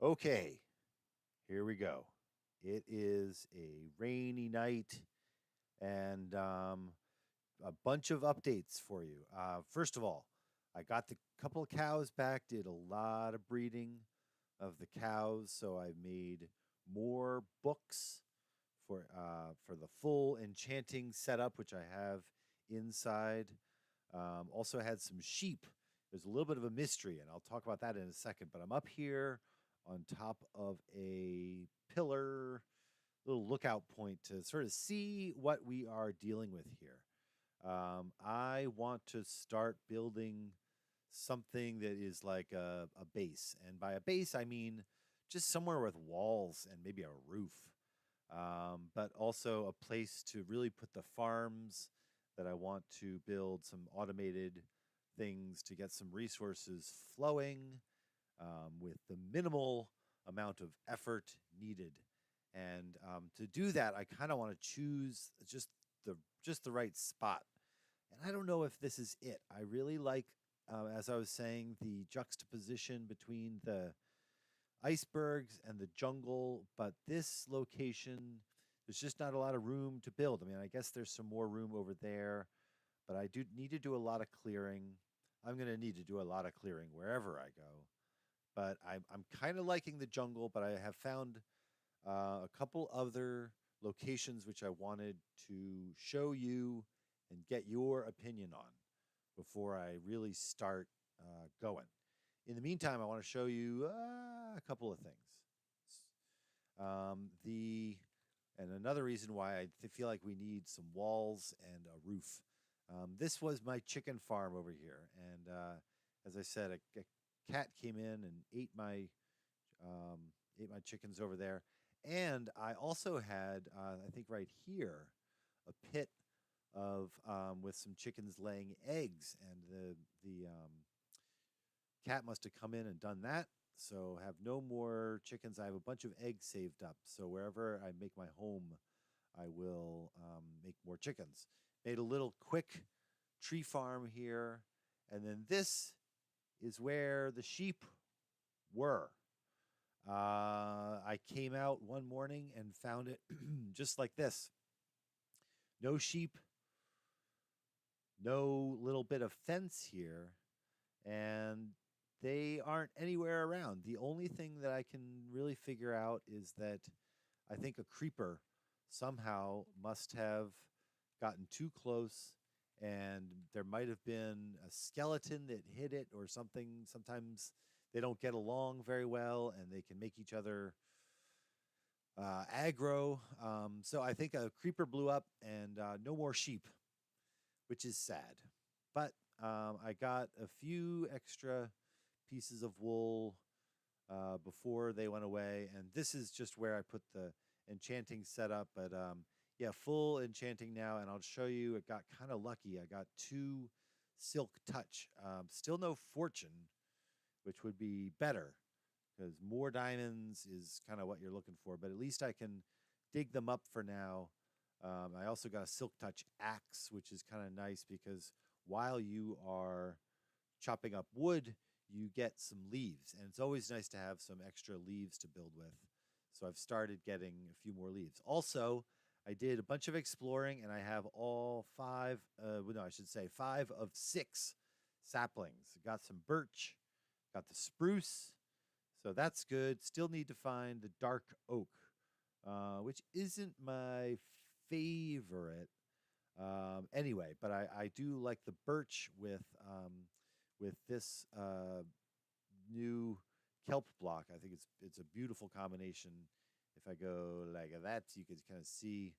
Okay, here we go. It is a rainy night and a bunch of updates for you. First of all, I got the couple of cows back, did a lot of breeding of the cows, so I made more books for the full enchanting setup, which I have inside. Also had some sheep. There's a little bit of a mystery, and I'll talk about that in a second. But I'm up here on top of a pillar, little lookout point to sort of see what we are dealing with here. I want to start building something that is like a base. And by a base, I mean just somewhere with walls and maybe a roof, but also a place to really put the farms that I want to build some automated things to get some resources flowing with the minimal amount of effort needed. And to do that, I kind of want to choose the just the right spot. And I don't know if this is it. I really like, as I was saying, the juxtaposition between the icebergs and the jungle, but this location, there's just not a lot of room to build. I mean, I guess there's some more room over there, but I do need to do a lot of clearing. I'm going to need to do a lot of clearing wherever I go. But I'm kind of liking the jungle, but I have found a couple other locations which I wanted to show you and get your opinion on before I really start going. In the meantime, I want to show you a couple of things. The and another reason why I feel like we need some walls and a roof. This was my chicken farm over here, and as I said, a cat came in and um, ate my chickens over there, and I also had I think right here a pit of with some chickens laying eggs, and the cat must have come in and done that. So have no more chickens. I have a bunch of eggs saved up. So wherever I make my home, I will make more chickens. Made a little quick tree farm here. And then this is where the sheep were. I came out one morning and found it just like this. No sheep, no little bit of fence here, and they aren't anywhere around. The only thing that I can really figure out is that I think a creeper somehow must have gotten too close, and there might have been a skeleton that hit it or something. Sometimes they don't get along very well and they can make each other aggro. So I think a creeper blew up and no more sheep, which is sad. But I got a few extra pieces of wool before they went away, and this is just where I put the enchanting setup. But yeah, full enchanting now, and I'll show you. It got kind of lucky. I got two silk touch. Still no fortune, which would be better because more diamonds is kind of what you're looking for. But at least I can dig them up for now. I also got a silk touch axe, which is kind of nice because while you are chopping up wood, you get some leaves, and it's always nice to have some extra leaves to build with. So I've started getting a few more leaves. Also, I did a bunch of exploring, and I have all five. Well, no, I should say 5 of 6 saplings. Got some birch, got the spruce, so that's good. Still need to find the dark oak, which isn't my favorite. Anyway, but I do like the birch with this new kelp block. I think it's a beautiful combination. If I go like that, you can kind of see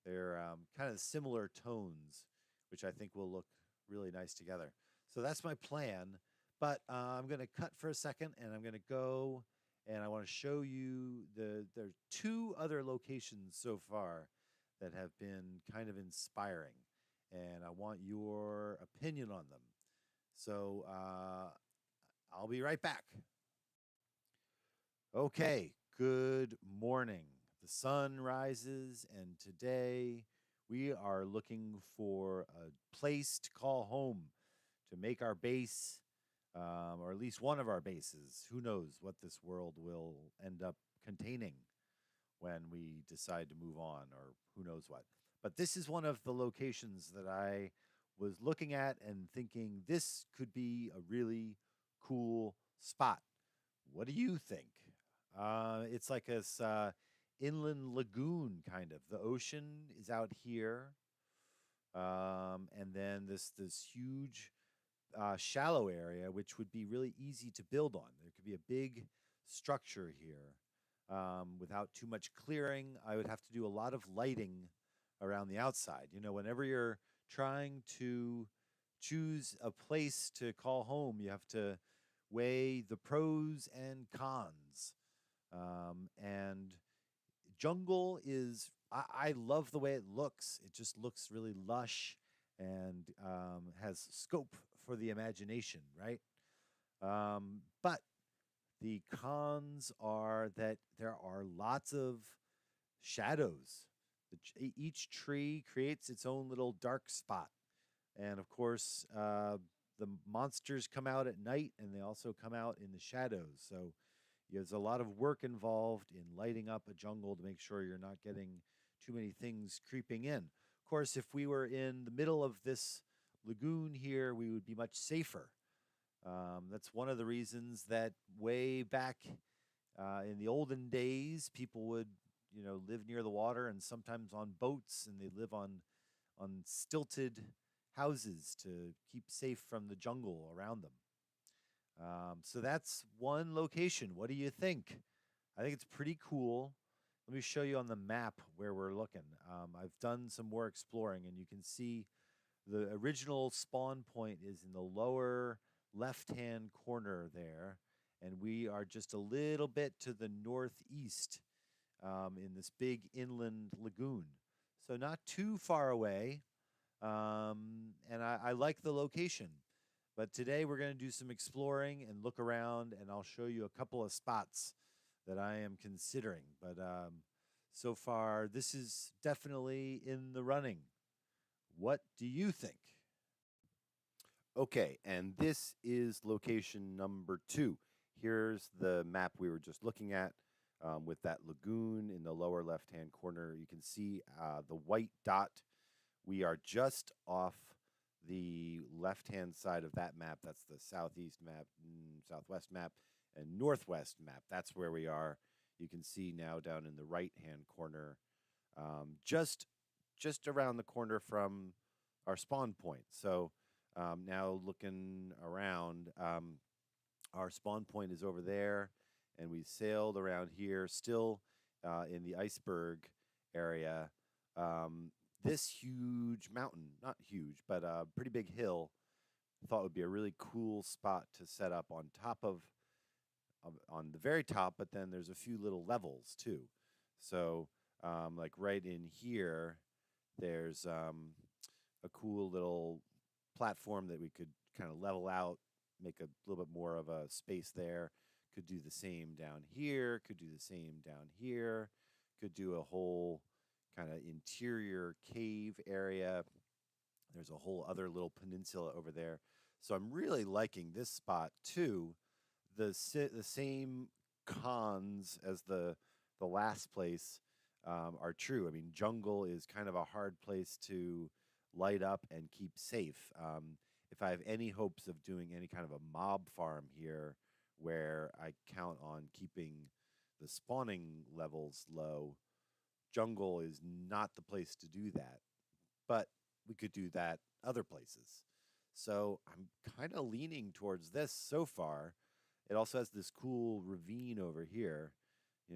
they're kind of similar tones, which I think will look really nice together. So that's my plan. But I'm going to cut for a second, and I'm going to go and I want to show you there's two other locations so far that have been kind of inspiring, and I want your opinion on them. So I'll be right back. Okay, good morning. The sun rises, and today we are looking for a place to call home, to make our base. or at least one of our bases. Who knows what this world will end up containing when we decide to move on, or who knows what. But this is one of the locations that I was looking at and thinking this could be a really cool spot. What do you think? It's like this inland lagoon, kind of. The ocean is out here, and then this huge shallow area, which would be really easy to build on. There could be a big structure here without too much clearing. I would have to do a lot of lighting around the outside. You know, whenever you're trying to choose a place to call home, you have to weigh the pros and cons. And jungle is, I love the way it looks. It just looks really lush and has scope for the imagination, right? But the cons are that there are lots of shadows. Each tree creates its own little dark spot. And of course, the monsters come out at night and they also come out in the shadows. So there's a lot of work involved in lighting up a jungle to make sure you're not getting too many things creeping in. Of course, if we were in the middle of this lagoon here, we would be much safer. That's one of the reasons that way back in the olden days, people would, live near the water and sometimes on boats, and they live on stilted houses to keep safe from the jungle around them. So that's one location. What do you think? I think it's pretty cool. Let me show you on the map where we're looking. I've done some more exploring, and you can see the original spawn point is in the lower left-hand corner there, and we are just a little bit to the northeast in this big inland lagoon. So not too far away, and I like the location. But today we're going to do some exploring and look around, and I'll show you a couple of spots that I am considering. But so far, this is definitely in the running. What do you think? Okay, and this is location number 2. Here's the map we were just looking at with that lagoon in the lower left-hand corner. You can see the white dot. We are just off the left-hand side of that map. That's the southeast map, southwest map, and northwest map. That's where we are. You can see now down in the right-hand corner, just around the corner from our spawn point. So now looking around, our spawn point is over there, and we sailed around here, still in the iceberg area. This huge mountain, not huge, but a pretty big hill, I thought would be a really cool spot to set up on top of, on the very top, but then there's a few little levels too. So, like right in here, there's a cool little platform that we could kind of level out, make a little bit more of a space there. Could do the same down here, could do the same down here, could do a whole kind of interior cave area. There's a whole other little peninsula over there. So I'm really liking this spot too. The same cons as the last place are true. I mean, jungle is kind of a hard place to light up and keep safe. If I have any hopes of doing any kind of a mob farm here where I count on keeping the spawning levels low, jungle is not the place to do that. But we could do that other places. So I'm kind of leaning towards this so far. It also has this cool ravine over here.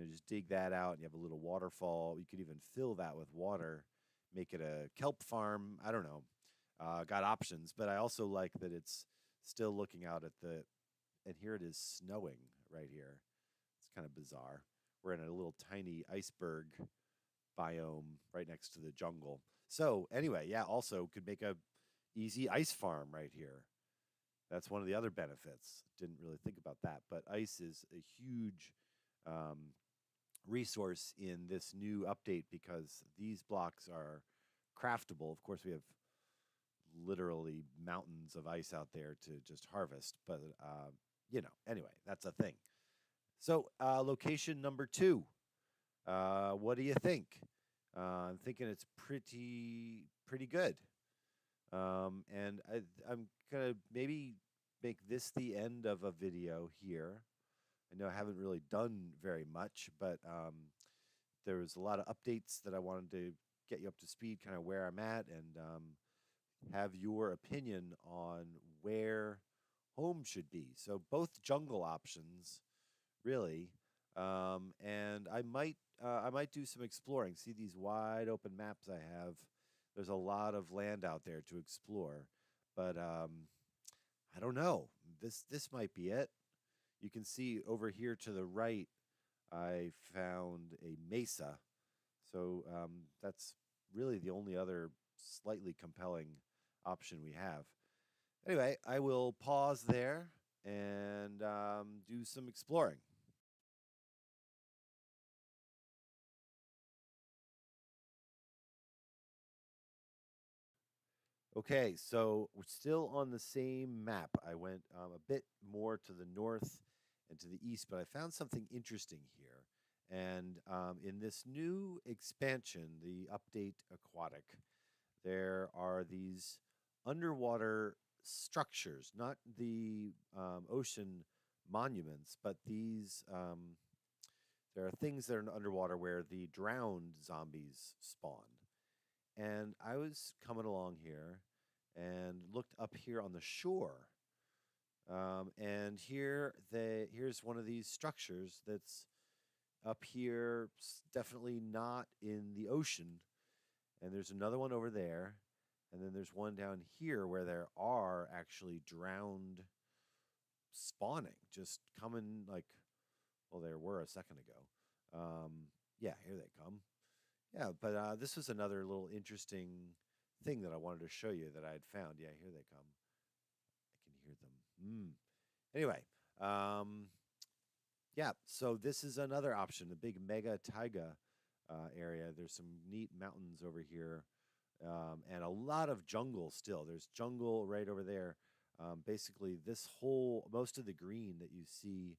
Just dig that out and you have a little waterfall. You could even fill that with water, make it a kelp farm. I don't know. Got options, but I also like that it's still looking out at and here it is snowing right here. It's kind of bizarre. We're in a little tiny iceberg biome right next to the jungle. So anyway, yeah, also could make a easy ice farm right here. That's one of the other benefits. Didn't really think about that, but ice is a huge resource in this new update because these blocks are craftable. Of course, we have literally mountains of ice out there to just harvest. But anyway, that's a thing. So, location number two. What do you think? I'm thinking it's pretty good. And I'm gonna maybe make this the end of a video here. I know I haven't really done very much, but there was a lot of updates that I wanted to get you up to speed, kind of where I'm at, and have your opinion on where home should be. So both jungle options, really. And I might do some exploring. See these wide open maps I have. There's a lot of land out there to explore, but I don't know. This might be it. You can see over here to the right, I found a mesa. So that's really the only other slightly compelling option we have. Anyway, I will pause there and do some exploring. Okay, so we're still on the same map. I went a bit more to the north and to the east, but I found something interesting here. And in this new expansion, the Update Aquatic, there are these underwater structures, not the ocean monuments, but these. There are things that are underwater where the drowned zombies spawn. And I was coming along here and looked up here on the shore. And here's one of these structures that's up here, definitely not in the ocean. And there's another one over there. And then there's one down here where there are actually drowned spawning, just coming like, well, there were a second ago. Yeah, here they come. Yeah, but this was another little interesting thing that I wanted to show you that I had found. Yeah, here they come. I can hear them. Anyway, yeah, so this is another option, the big mega taiga area. There's some neat mountains over here and a lot of jungle still. There's jungle right over there. Basically, most of the green that you see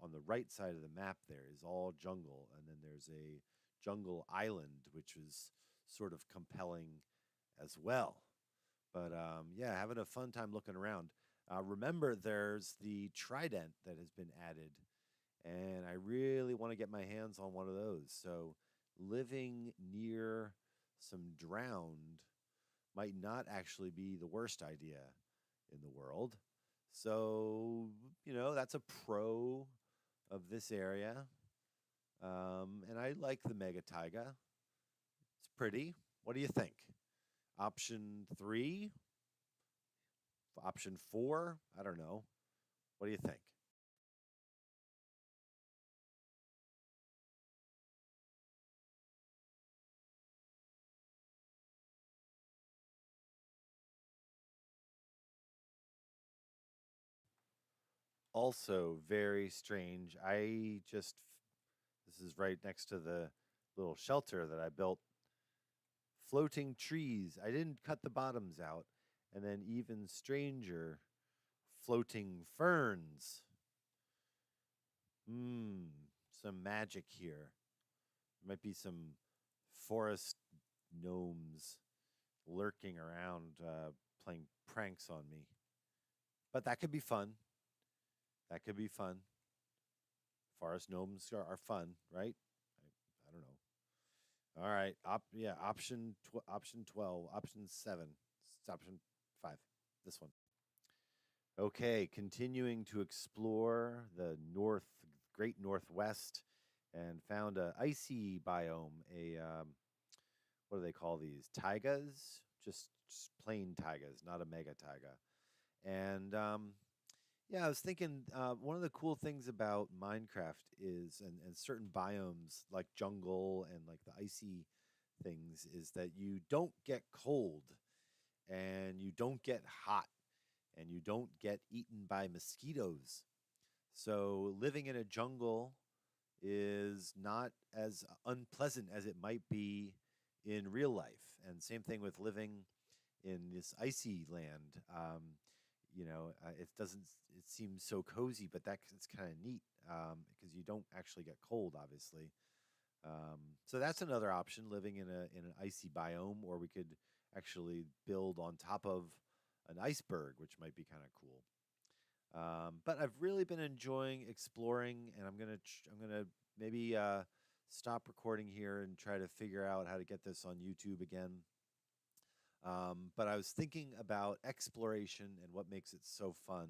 on the right side of the map there is all jungle, and then there's a jungle island, which is sort of compelling as well. But yeah, having a fun time looking around. Remember, there's the trident that has been added, and I really want to get my hands on one of those. So living near some drowned might not actually be the worst idea in the world. So, that's a pro of this area. And I like the mega taiga. It's pretty. What do you think? Option 3? Option 4? I don't know. What do you think? Also, very strange. This is right next to the little shelter that I built. Floating trees. I didn't cut the bottoms out. And then, even stranger, floating ferns. Some magic here. Might be some forest gnomes lurking around, playing pranks on me. But that could be fun. That could be fun. Forest gnomes are fun, right? I don't know. All right. Option 12, option 7, option 5. This one. Okay, continuing to explore the great northwest, and found a icy biome. What do they call these? Taigas? Just plain taigas, not a mega taiga. And yeah, I was thinking one of the cool things about Minecraft is, and certain biomes like jungle and like the icy things, is that you don't get cold and you don't get hot and you don't get eaten by mosquitoes. So living in a jungle is not as unpleasant as it might be in real life. And same thing with living in this icy land. It doesn't. It seems so cozy, but it's kind of neat because you don't actually get cold, obviously. So that's another option, living in an icy biome, or we could actually build on top of an iceberg, which might be kind of cool. But I've really been enjoying exploring, and I'm gonna maybe stop recording here and try to figure out how to get this on YouTube again. But I was thinking about exploration and what makes it so fun.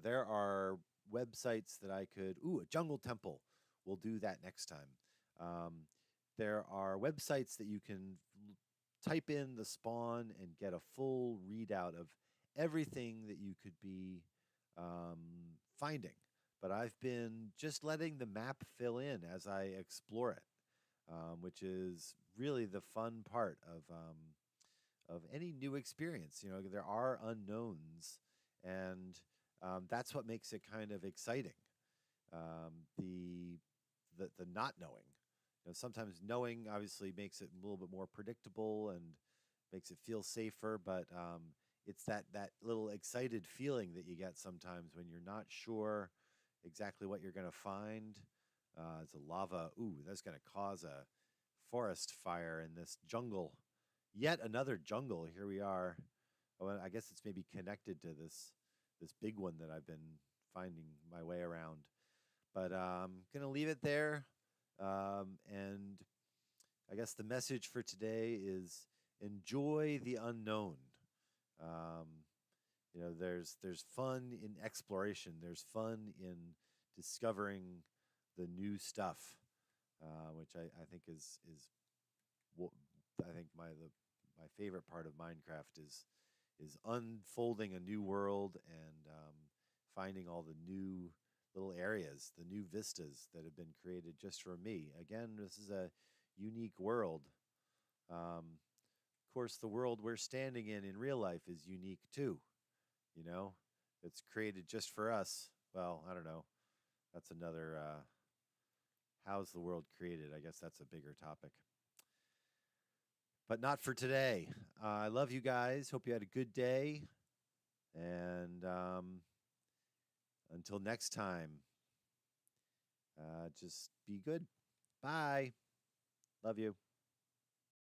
There are websites that I could. Ooh, a jungle temple. We'll do that next time. Um, there are websites that you can type in the spawn and get a full readout of everything that you could be finding. But I've been just letting the map fill in as I explore it, which is really the fun part of any new experience. There are unknowns, and that's what makes it kind of exciting. The not knowing. Sometimes knowing obviously makes it a little bit more predictable and makes it feel safer, but it's that little excited feeling that you get sometimes when you're not sure exactly what you're going to find. It's a lava. Ooh, that's going to cause a forest fire in this jungle. Yet another jungle. Here we are. Oh, I guess it's maybe connected to this big one that I've been finding my way around. But I'm gonna leave it there. And I guess the message for today is enjoy the unknown. Um, there's fun in exploration. There's fun in discovering the new stuff, which I think is what I think my favorite part of Minecraft is unfolding a new world and finding all the new little areas, the new vistas that have been created just for me. Again, this is a unique world. Of course, the world we're standing in real life is unique too. It's created just for us. Well, I don't know. That's another. How's the world created? I guess that's a bigger topic. But not for today. I love you guys. Hope you had a good day. And until next time, just be good. Bye. Love you.